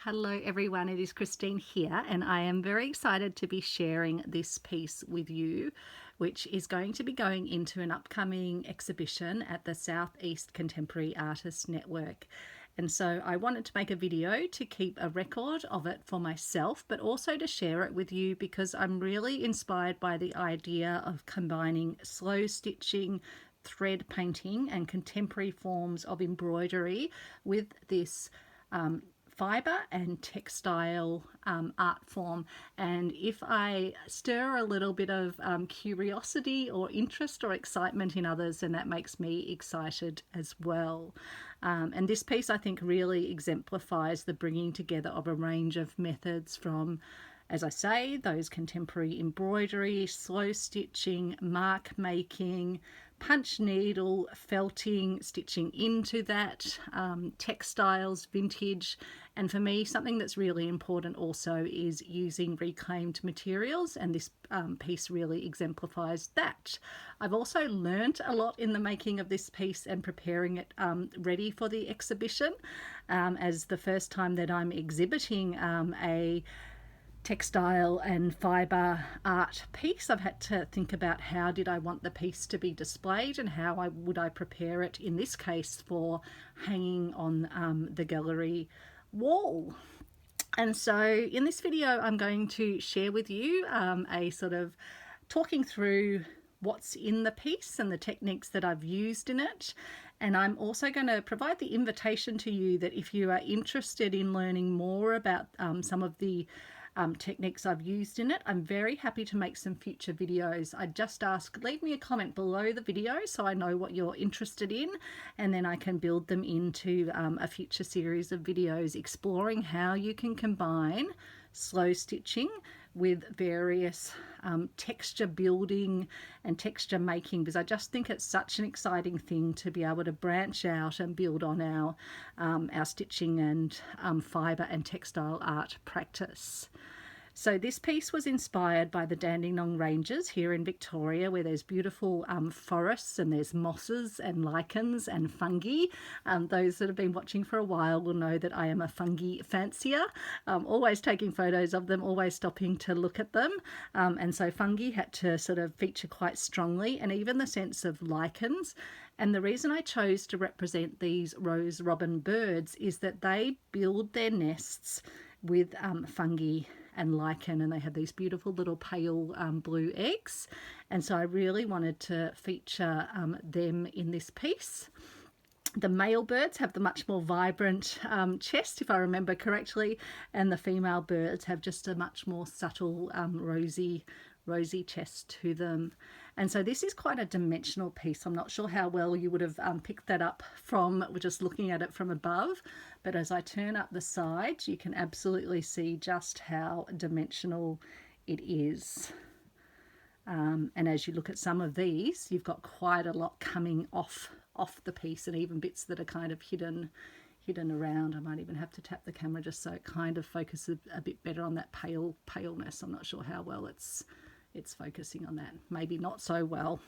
Hello everyone, it is Christine here and I am very excited to be sharing this piece with you, which is going to be going into an upcoming exhibition at the Southeast Contemporary Artists Network. And so I wanted to make a video to keep a record of it for myself, but also to share it with you because I'm really inspired by the idea of combining slow stitching, thread painting and contemporary forms of embroidery with this fibre and textile art form. And if I stir a little bit of curiosity or interest or excitement in others, then that makes me excited as well. And this piece I think really exemplifies the bringing together of a range of methods from, as I say, those contemporary embroidery, slow stitching, mark making, punch needle, felting, stitching into that, textiles, vintage, and for me something that's really important also is using reclaimed materials, and this piece really exemplifies that. I've also learnt a lot in the making of this piece and preparing it ready for the exhibition, as the first time that I'm exhibiting a textile and fibre art piece. I've had to think about how did I want the piece to be displayed and how would I prepare it, in this case, for hanging on the gallery wall. And so in this video I'm going to share with you a sort of talking through what's in the piece and the techniques that I've used in it. And I'm also going to provide the invitation to you that if you are interested in learning more about some of the techniques I've used in it, I'm very happy to make some future videos. I just ask, leave me a comment below the video so I know what you're interested in, and then I can build them into a future series of videos exploring how you can combine slow stitching with various texture building and texture making, because I just think it's such an exciting thing to be able to branch out and build on our stitching and fibre and textile art practice. So this piece was inspired by the Dandenong Ranges here in Victoria, where there's beautiful forests and there's mosses and lichens and fungi. Those that have been watching for a while will know that I am a fungi fancier, always taking photos of them, always stopping to look at them. And so fungi had to sort of feature quite strongly, and even the sense of lichens. And the reason I chose to represent these rose robin birds is that they build their nests with fungi and lichen, and they have these beautiful little pale blue eggs, and so I really wanted to feature them in this piece. The male birds have the much more vibrant chest, if I remember correctly, and the female birds have just a much more subtle rosy chest to them. And so this is quite a dimensional piece. I'm not sure how well you would have picked that up from just looking at it from above, but as I turn up the sides you can absolutely see just how dimensional it is. And as you look at some of these, you've got quite a lot coming off the piece, and even bits that are kind of hidden around. I might even have to tap the camera just so it kind of focuses a bit better on that paleness. I'm not sure how well it's focusing on that. Maybe not so well.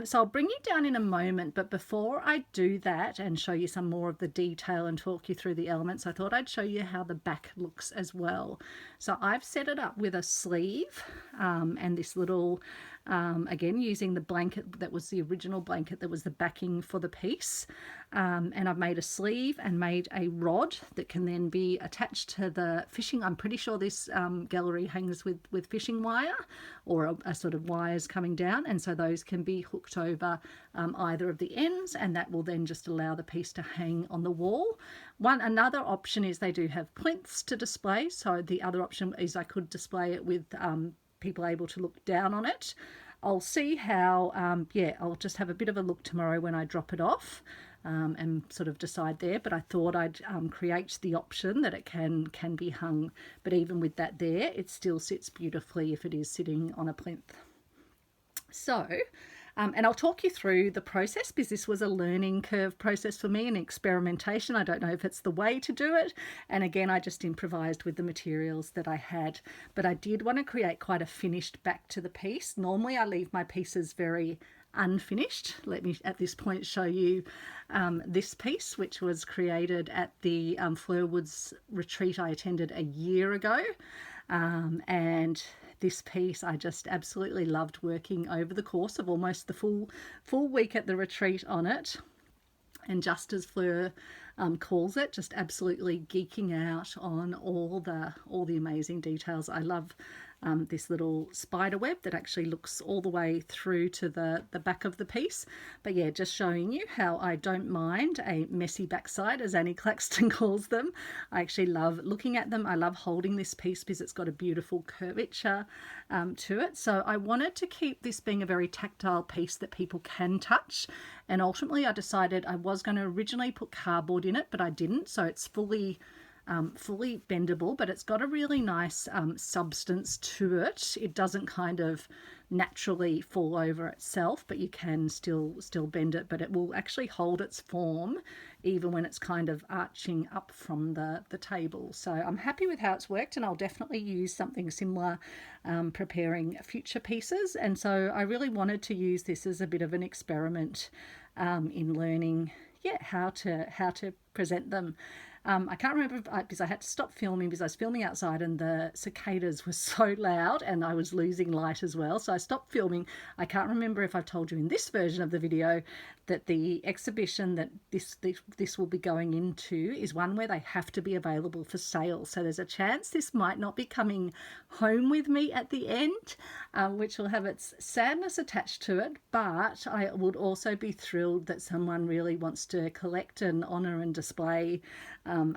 So I'll bring you down in a moment, but before I do that and show you some more of the detail and talk you through the elements, I thought I'd show you how the back looks as well. So I've set it up with a sleeve and this little, again using the blanket that was the original blanket that was the backing for the piece, and I've made a sleeve and made a rod that can then be attached to the fishing. I'm pretty sure this gallery hangs with fishing wire or a sort of wires coming down, and so those can be hooked over either of the ends, and that will then just allow the piece to hang on the wall. Another option is they do have plinths to display, so the other option is I could display it with people able to look down on it. I'll see how, I'll just have a bit of a look tomorrow when I drop it off and sort of decide there, but I thought I'd create the option that it can be hung, but even with that there, it still sits beautifully if it is sitting on a plinth. So and I'll talk you through the process, because this was a learning curve process for me, an experimentation. I don't know if it's the way to do it, and again I just improvised with the materials that I had, but I did want to create quite a finished back to the piece. Normally I leave my pieces very unfinished. Let me at this point show you this piece, which was created at the Fleur Woods retreat I attended a year ago. And this piece I just absolutely loved working over the course of almost the full week at the retreat on it. And just as Fleur calls it, just absolutely geeking out on all the amazing details. I love this little spider web that actually looks all the way through to the back of the piece. But yeah, just showing you how I don't mind a messy backside, as Annie Claxton calls them. I actually love looking at them. I love holding this piece because it's got a beautiful curvature to it. So I wanted to keep this being a very tactile piece that people can touch. And ultimately I decided I was going to originally put cardboard in it, but I didn't. So it's fully bendable, but it's got a really nice substance to it. It doesn't kind of naturally fall over itself, but you can still bend it, but it will actually hold its form even when it's kind of arching up from the table. So I'm happy with how it's worked, and I'll definitely use something similar preparing future pieces. And so I really wanted to use this as a bit of an experiment in learning how to present them. I can't remember because I had to stop filming because I was filming outside and the cicadas were so loud and I was losing light as well. So I stopped filming. I can't remember if I've told you in this version of the video that the exhibition that this will be going into is one where they have to be available for sale. So there's a chance this might not be coming home with me at the end, which will have its sadness attached to it. But I would also be thrilled that someone really wants to collect and honour and display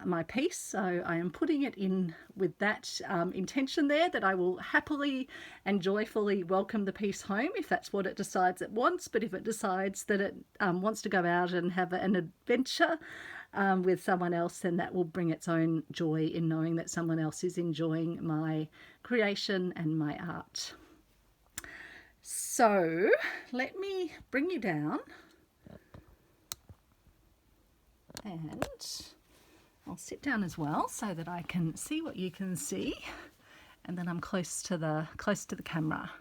my piece. So I am putting it in with that intention there, that I will happily and joyfully welcome the piece home if that's what it decides it wants. But if it decides that it wants to go out and have an adventure with someone else, then that will bring its own joy in knowing that someone else is enjoying my creation and my art. So let me bring you down, and I'll sit down as well so that I can see what you can see, and then I'm close to the camera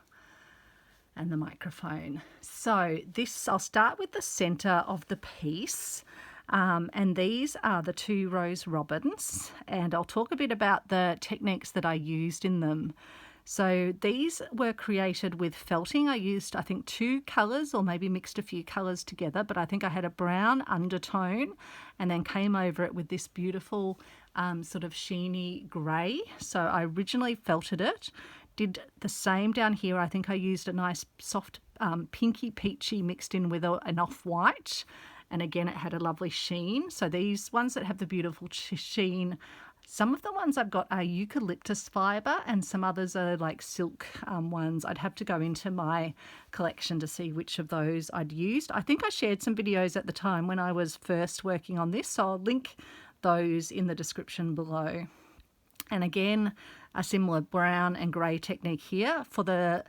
and the microphone. So this, I'll start with the center of the piece, and these are the 2 rose robins, and I'll talk a bit about the techniques that I used in them. So these were created with felting. I used, I think, 2 colours, or maybe mixed a few colours together, but I think I had a brown undertone and then came over it with this beautiful sort of sheeny grey. So I originally felted it, did the same down here. I think I used a nice soft pinky peachy mixed in with an off-white, and again it had a lovely sheen. So these ones that have the beautiful sheen, some of the ones I've got are eucalyptus fibre and some others are like silk ones. I'd have to go into my collection to see which of those I'd used. I think I shared some videos at the time when I was first working on this, so I'll link those in the description below. And again, a similar brown and grey technique here. For the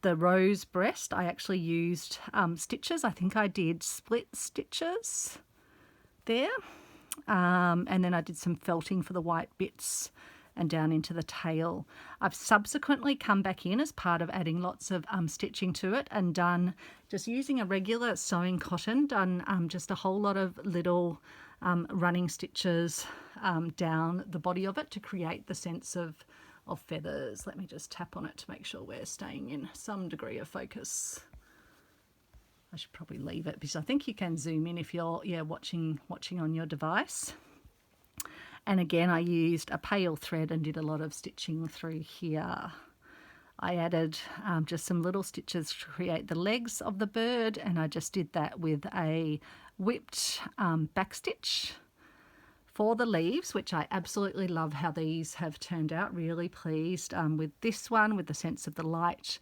rose breast, I actually used stitches. I think I did split stitches there. And then I did some felting for the white bits and down into the tail. I've subsequently come back in as part of adding lots of stitching to it and done, just using a regular sewing cotton, done just a whole lot of little running stitches down the body of it to create the sense of feathers. Let me just tap on it to make sure we're staying in some degree of focus. I should probably leave it because I think you can zoom in if you're watching on your device. And again, I used a pale thread and did a lot of stitching through here. I added just some little stitches to create the legs of the bird, and I just did that with a whipped back stitch for the leaves, which I absolutely love how these have turned out. Really pleased with this one, with the sense of the light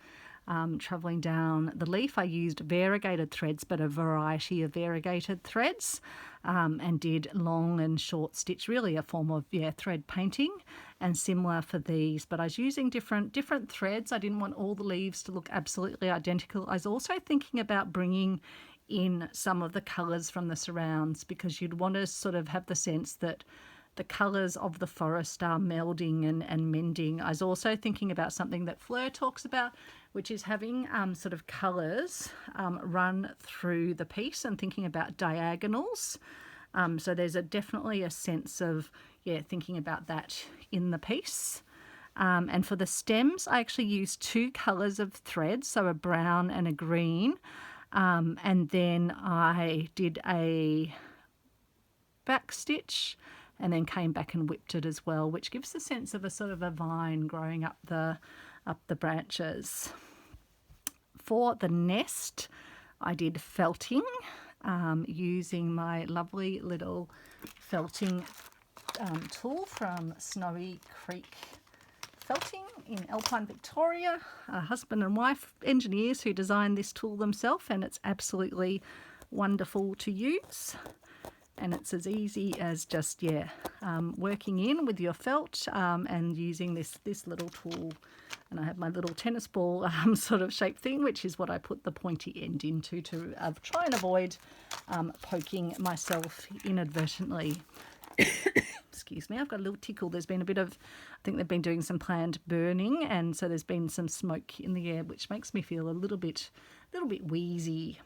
traveling down the leaf. I used variegated threads, but a variety of variegated threads, and did long and short stitch, really a form of thread painting. And similar for these, but I was using different threads. I didn't want all the leaves to look absolutely identical. I was also thinking about bringing in some of the colours from the surrounds, because you'd want to sort of have the sense that the colours of the forest are melding and mending. I was also thinking about something that Fleur talks about, which is having sort of colours run through the piece and thinking about diagonals. So there's definitely a sense of, yeah, thinking about that in the piece. And for the stems, I actually used 2 colours of thread, so a brown and a green. And then I did a back stitch and then came back and whipped it as well, which gives the sense of a sort of a vine growing up the branches. For the nest, I did felting using my lovely little felting tool from Snowy Creek Felting in Alpine, Victoria. A husband and wife engineers who designed this tool themselves, and it's absolutely wonderful to use. And it's as easy as just, yeah, working in with your felt and using this little tool. And I have my little tennis ball sort of shape thing, which is what I put the pointy end into to try and avoid poking myself inadvertently. Excuse me, I've got a little tickle. There's been a bit of, I think they've been doing some planned burning, and so there's been some smoke in the air, which makes me feel a little bit wheezy.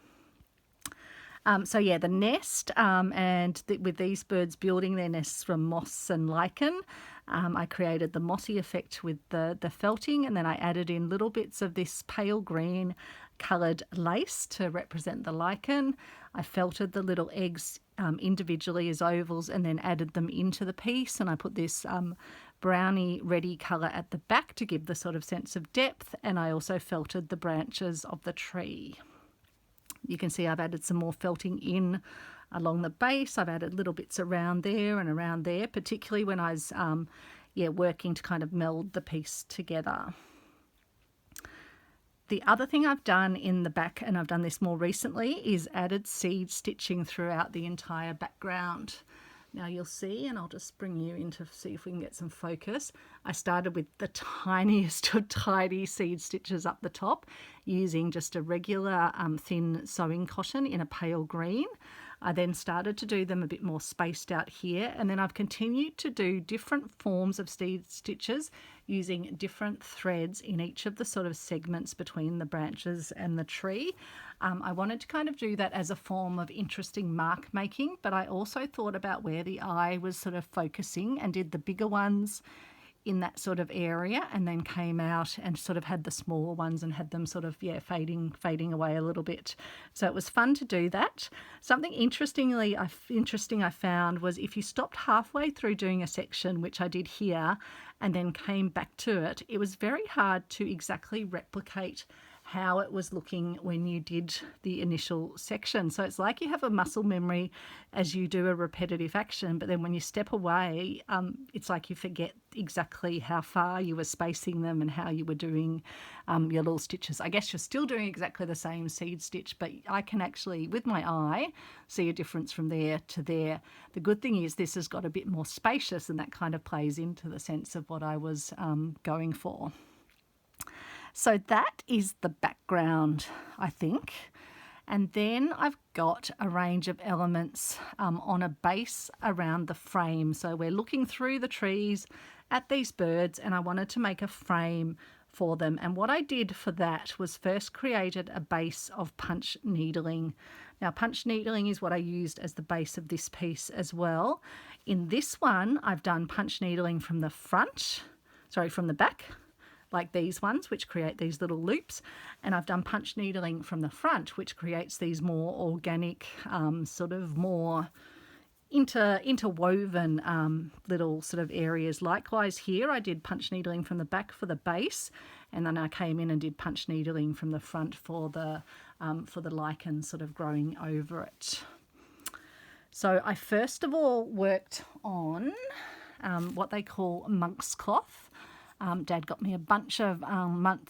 So yeah, the nest, with these birds building their nests from moss and lichen, I created the mossy effect with the felting, and then I added in little bits of this pale green coloured lace to represent the lichen. I felted the little eggs individually as ovals and then added them into the piece, and I put this browny reddy colour at the back to give the sort of sense of depth, and I also felted the branches of the tree. You can see I've added some more felting in along the base. I've added little bits around there and around there, particularly when I was working to kind of meld the piece together. The other thing I've done in the back, and I've done this more recently, is added seed stitching throughout the entire background. Now you'll see, and I'll just bring you in to see if we can get some focus. I started with the tiniest of tiny seed stitches up the top using just a regular thin sewing cotton in a pale green. I then started to do them a bit more spaced out here, and then I've continued to do different forms of seed stitches using different threads in each of the sort of segments between the branches and the tree. I wanted to kind of do that as a form of interesting mark making, but I also thought about where the eye was sort of focusing and did the bigger ones in that sort of area, and then came out and sort of had the smaller ones and had them sort of, yeah, fading away a little bit. So it was fun to do that. Something interesting I found was if you stopped halfway through doing a section, which I did here, and then came back to it, it was very hard to exactly replicate how it was looking when you did the initial section. So it's like you have a muscle memory as you do a repetitive action, but then when you step away, it's like you forget exactly how far you were spacing them and how you were doing your little stitches. I guess you're still doing exactly the same seed stitch, but I can actually, with my eye, see a difference from there to there. The good thing is this has got a bit more spacious, and that kind of plays into the sense of what I was going for. So that is the background, I think. And then I've got a range of elements on a base around the frame. So we're looking through the trees at these birds, and I wanted to make a frame for them. And what I did for that was first created a base of punch needling. Now, punch needling is what I used as the base of this piece as well. In this one, I've done punch needling from the back, like these ones, which create these little loops, and I've done punch needling from the front, which creates these more organic, sort of more interwoven little sort of areas. Likewise here, I did punch needling from the back for the base, and then I came in and did punch needling from the front for the lichen sort of growing over it. So I first of all worked on what they call monk's cloth. Dad got me a bunch of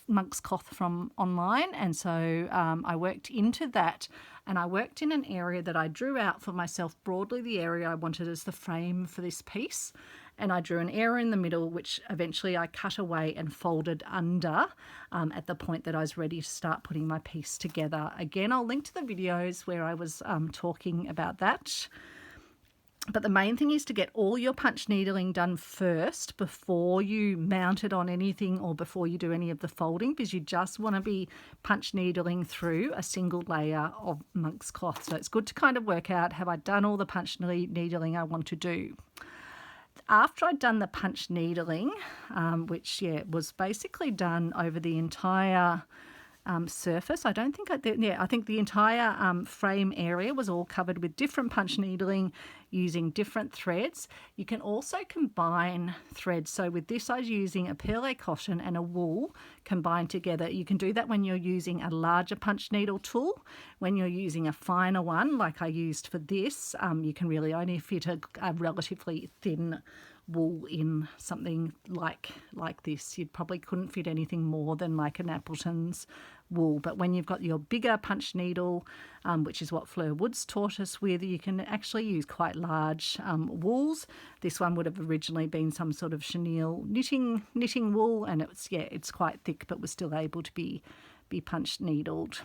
monk's cloth from online, and so I worked into that, and I worked in an area that I drew out for myself broadly, the area I wanted as the frame for this piece, and I drew an area in the middle which eventually I cut away and folded under at the point that I was ready to start putting my piece together. Again, I'll link to the videos where I was talking about that. But the main thing is to get all your punch needling done first before you mount it on anything or before you do any of the folding, because you just want to be punch needling through a single layer of monk's cloth. So it's good to kind of work out, have I done all the punch needling I want to do? After I'd done the punch needling, which was basically done over the entire surface. I don't think I think the entire frame area was all covered with different punch needling using different threads. You can also combine threads. So with this, I was using a perle cotton and a wool combined together. You can do that when you're using a larger punch needle tool. When you're using a finer one, like I used for this, you can really only fit a relatively thin wool in something like this. You probably couldn't fit anything more than like an Appleton's wool. But when you've got your bigger punch needle, which is what Fleur Woods taught us with, you can actually use quite large wools. This one would have originally been some sort of chenille knitting wool, and it's quite thick, but was still able to be punch needled.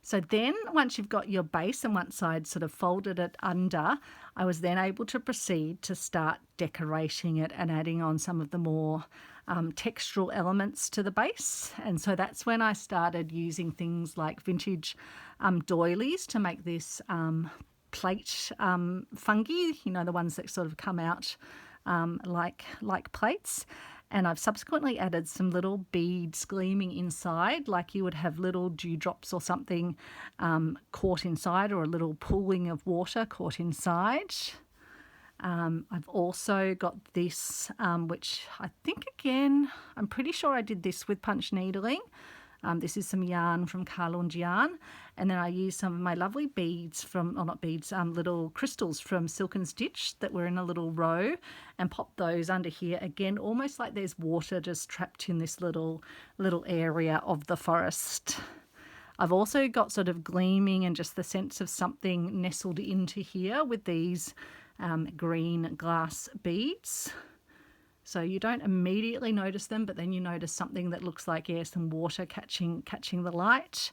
So then once you've got your base and once I'd sort of folded it under, I was then able to proceed to start decorating it and adding on some of the more textural elements to the base. And so that's when I started using things like vintage doilies to make this plate fungi, the ones that sort of come out like plates. And I've subsequently added some little beads gleaming inside, like you would have little dewdrops or something caught inside, or a little pooling of water caught inside. I've also got this, which I think, again, I'm pretty sure I did this with punch needling. This is some yarn from Carlund Yarn, and then I used some of my lovely beads little crystals from Silk and Stitch that were in a little row, and popped those under here again, almost like there's water just trapped in this little area of the forest. I've also got sort of gleaming and just the sense of something nestled into here with these green glass beads. So you don't immediately notice them, but then you notice something that looks like, some water catching the light.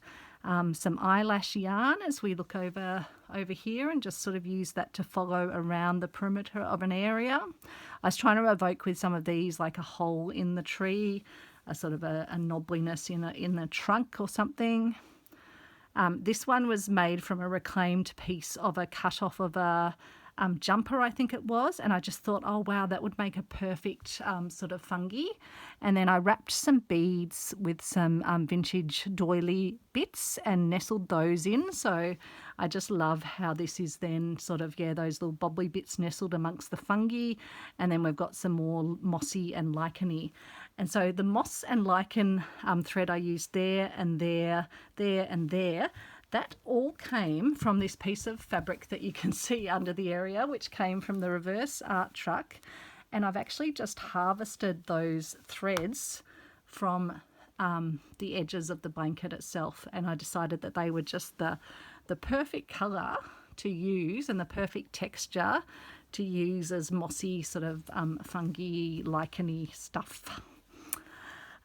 Some eyelash yarn as we look over here, and just sort of use that to follow around the perimeter of an area. I was trying to evoke with some of these like a hole in the tree, a sort of a knobbliness in the trunk or something. This one was made from a reclaimed piece of a cut off of a jumper, I think it was, and I just thought, oh wow, that would make a perfect sort of fungi. And then I wrapped some beads with some vintage doily bits and nestled those in. So I just love how this is then sort of, those little bobbly bits nestled amongst the fungi, and then we've got some more mossy and licheny. And so the moss and lichen thread I used there and there and there, that all came from this piece of fabric that you can see under the area, which came from the reverse art truck. And I've actually just harvested those threads from the edges of the blanket itself. And I decided that they were just the perfect colour to use and the perfect texture to use as mossy sort of fungi, licheny stuff.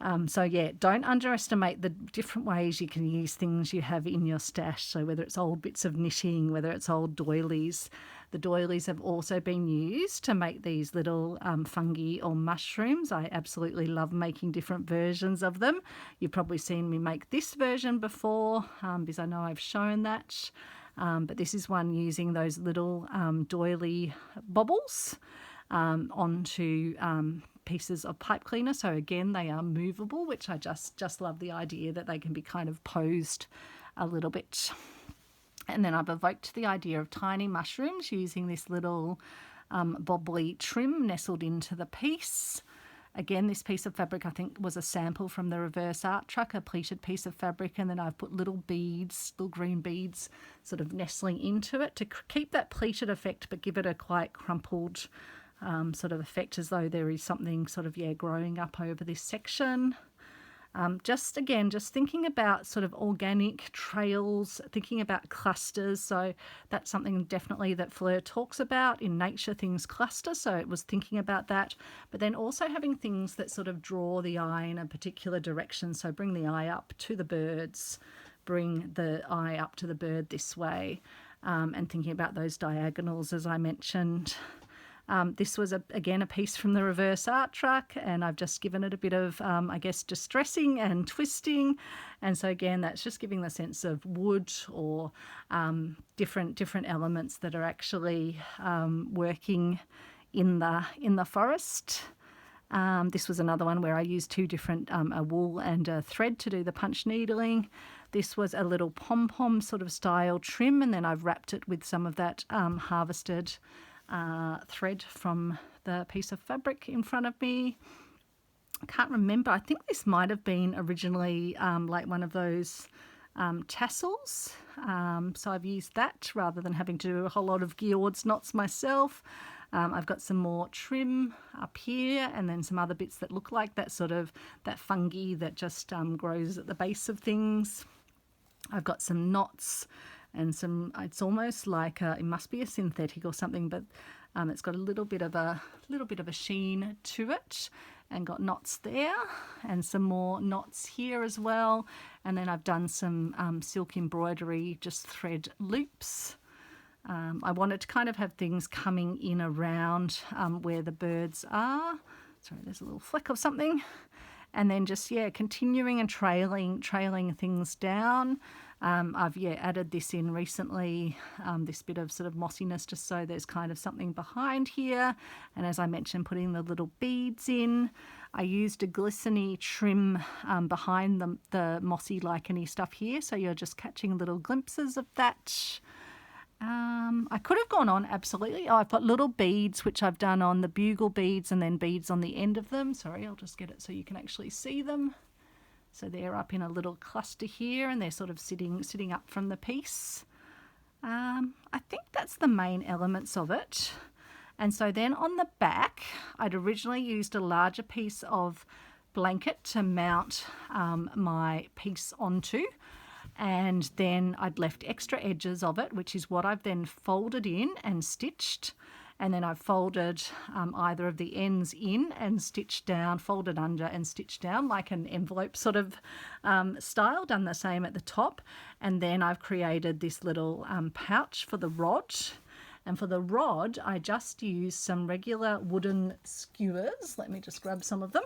Don't underestimate the different ways you can use things you have in your stash. So whether it's old bits of knitting, whether it's old doilies. The doilies have also been used to make these little fungi or mushrooms. I absolutely love making different versions of them. You've probably seen me make this version before because I know I've shown that. But this is one using those little doily bobbles onto pieces of pipe cleaner. So again, they are movable, which I just love the idea that they can be kind of posed a little bit. And then I've evoked the idea of tiny mushrooms using this little bobbly trim nestled into the piece. Again, this piece of fabric I think was a sample from the reverse art truck, a pleated piece of fabric, and then I've put little beads, little green beads sort of nestling into it to keep that pleated effect but give it a quite crumpled sort of effect, as though there is something sort of growing up over this section. Just thinking about sort of organic trails, thinking about clusters. So that's something definitely that Fleur talks about. In nature, things cluster. So it was thinking about that, but then also having things that sort of draw the eye in a particular direction. So bring the eye up to the birds, bring the eye up to the bird this way. and thinking about those diagonals as I mentioned. This was, again, a piece from the reverse art truck, and I've just given it a bit of, I guess, distressing and twisting. And so again, that's just giving the sense of wood or different elements that are actually working in the forest. This was another one where I used two different, a wool and a thread to do the punch needling. This was a little pom-pom sort of style trim, and then I've wrapped it with some of that harvested thread from the piece of fabric in front of me. I can't remember. I think this might have been originally like one of those tassels. So I've used that rather than having to do a whole lot of gearwards knots myself. I've got some more trim up here, and then some other bits that look like that sort of that fungi that just grows at the base of things. I've got some knots and some, it's almost like it must be a synthetic or something, but it's got a little bit of a sheen to it, and got knots there and some more knots here as well. And then I've done some silk embroidery, just thread loops. I wanted to kind of have things coming in around where the birds are. Sorry, there's a little fleck of something. And then just, yeah, continuing and trailing things down. I've, yeah, added this in recently, this bit of sort of mossiness, just so there's kind of something behind here. And as I mentioned, putting the little beads in. I used a glistening trim behind the mossy licheny stuff here, so you're just catching little glimpses of that. I could have gone on, absolutely. Oh, I've got little beads which I've done on the bugle beads, and then beads on the end of them. Sorry, I'll just get it so you can actually see them. So they're up in a little cluster here, and they're sort of sitting up from the piece. I think that's the main elements of it. And so then on the back, I'd originally used a larger piece of blanket to mount my piece onto. And then I'd left extra edges of it, which is what I've then folded in and stitched. And then I've folded either of the ends in and stitched down, folded under and stitched down like an envelope sort of style, done the same at the top. And then I've created this little pouch for the rod. And for the rod, I just used some regular wooden skewers. Let me just grab some of them.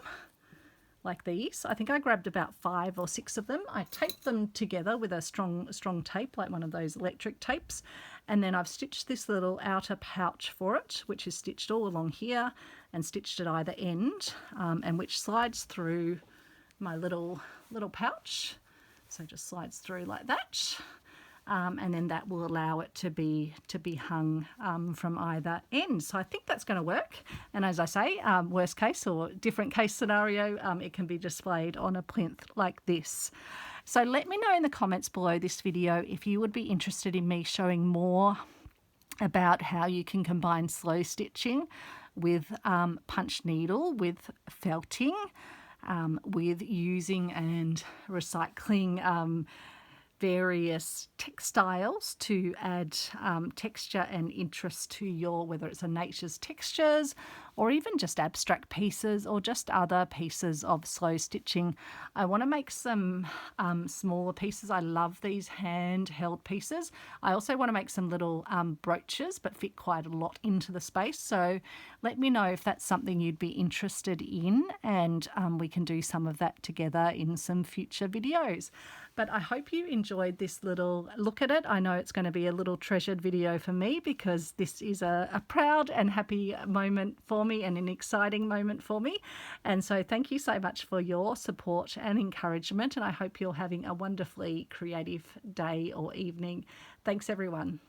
Like these. I think I grabbed about 5 or 6 of them. I taped them together with a strong tape, like one of those electric tapes, and then I've stitched this little outer pouch for it, which is stitched all along here and stitched at either end, and which slides through my little pouch. So just slides through like that. And then that will allow it to be hung from either end. So I think that's going to work. And as I say, worst case or different case scenario, it can be displayed on a plinth like this. So let me know in the comments below this video if you would be interested in me showing more about how you can combine slow stitching with punch needle, with felting, with using and recycling various textiles to add texture and interest to your, whether it's a nature's textures or even just abstract pieces or just other pieces of slow stitching. I want to make some smaller pieces. I love these handheld pieces. I also want to make some little brooches, but fit quite a lot into the space. So let me know if that's something you'd be interested in, and we can do some of that together in some future videos. But I hope you enjoyed this little look at it. I know it's going to be a little treasured video for me because this is a proud and happy moment for me and an exciting moment for me. And so thank you so much for your support and encouragement. And I hope you're having a wonderfully creative day or evening. Thanks, everyone.